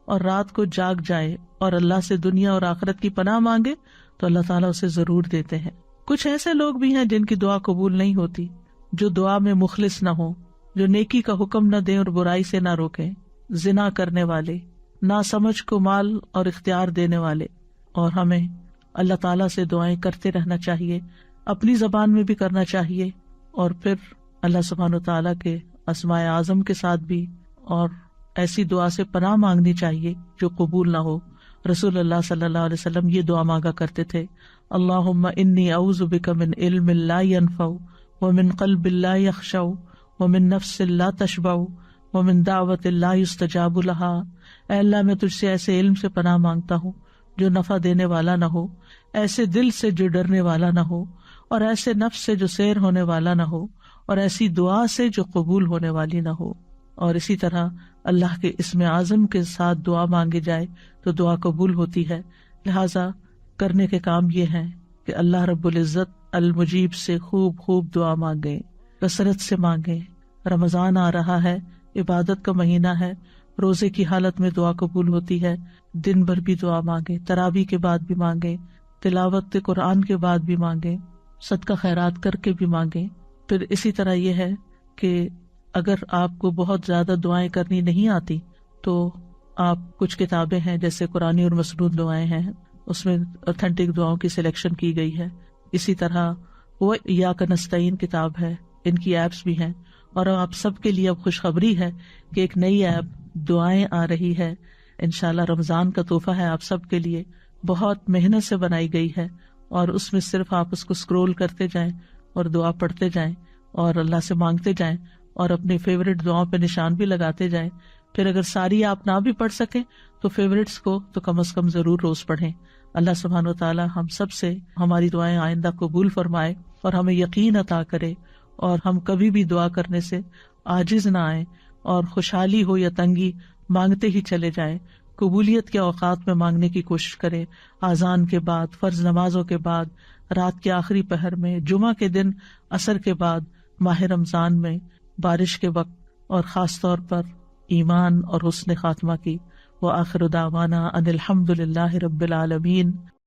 اور رات کو جاگ جائے اور اللہ سے دنیا اور آخرت کی پناہ مانگے تو اللہ تعالیٰ اسے ضرور دیتے ہیں۔ کچھ ایسے لوگ بھی ہیں جن کی دعا قبول نہیں ہوتی، جو دعا میں مخلص نہ ہو، جو نیکی کا حکم نہ دیں اور برائی سے نہ روکیں، زنا کرنے والے، ناسمجھ کو مال اور اختیار دینے والے۔ اور ہمیں اللہ تعالیٰ سے دعائیں کرتے رہنا چاہیے، اپنی زبان میں بھی کرنا چاہیے، اور پھر اللہ سبحانہ وتعالیٰ کے اسماء اعظم کے ساتھ بھی، اور ایسی دعا سے پناہ مانگنی چاہیے جو قبول نہ ہو۔ رسول اللہ صلی اللہ علیہ وسلم یہ دعا مانگا کرتے تھے، اللہم انی اعوذ بک من علم لا ینفع ومن قلب لا یخشع ومن نفس لا تشبع ومن دعوت لا یستجاب لها۔ اے اللہ میں تجھ سے ایسے علم سے پناہ مانگتا ہوں جو نفع دینے والا نہ ہو، ایسے دل سے جو ڈرنے والا نہ ہو، اور ایسے نفس سے جو سیر ہونے والا نہ ہو، اور ایسی دعا سے جو قبول ہونے والی نہ ہو۔ اور اسی طرح اللہ کے اسم اعظم کے ساتھ دعا مانگی جائے تو دعا قبول ہوتی ہے۔ لہٰذا کرنے کے کام یہ ہیں کہ اللہ رب العزت المجیب سے خوب خوب دعا مانگیں، کثرت سے مانگیں۔ رمضان آ رہا ہے، عبادت کا مہینہ ہے، روزے کی حالت میں دعا قبول ہوتی ہے، دن بھر بھی دعا مانگیں، تراویح کے بعد بھی مانگیں، تلاوت قرآن کے بعد بھی مانگیں، صدقہ خیرات کر کے بھی مانگیں۔ پھر اسی طرح یہ ہے کہ اگر آپ کو بہت زیادہ دعائیں کرنی نہیں آتی تو آپ کچھ کتابیں ہیں جیسے قرآنی اور مسنون دعائیں ہیں، اس میں اوتھینٹک دعاؤں کی سلیکشن کی گئی ہے۔ اسی طرح وہ ایاک نستعین کتاب ہے، ان کی ایپس بھی ہیں۔ اور آپ سب کے لیے اب خوشخبری ہے کہ ایک نئی ایپ دعائیں آ رہی ہے، انشاءاللہ رمضان کا تحفہ ہے آپ سب کے لیے، بہت محنت سے بنائی گئی ہے، اور اس میں صرف آپ اس کو سکرول کرتے جائیں اور دعا پڑھتے جائیں اور اللہ سے مانگتے جائیں اور اپنی فیوریٹ دعاؤں پہ نشان بھی لگاتے جائیں۔ پھر اگر ساری آپ نہ بھی پڑھ سکیں تو فیوریٹس کو تو کم از کم ضرور روز پڑھیں۔ اللہ سبحانہ وتعالی ہم سب سے ہماری دعائیں آئندہ قبول فرمائے اور ہمیں یقین عطا کرے، اور ہم کبھی بھی دعا کرنے سے عاجز نہ آئیں، اور خوشحالی ہو یا تنگی مانگتے ہی چلے جائیں۔ قبولیت کے اوقات میں مانگنے کی کوشش کریں، اذان کے بعد، فرض نمازوں کے بعد، رات کے آخری پہر میں، جمعہ کے دن عصر کے بعد، ماہ رمضان میں، بارش کے وقت، اور خاص طور پر ایمان اور حسن خاتمہ کی۔ وآخر دعوانا ان الحمد للہ رب العالمین۔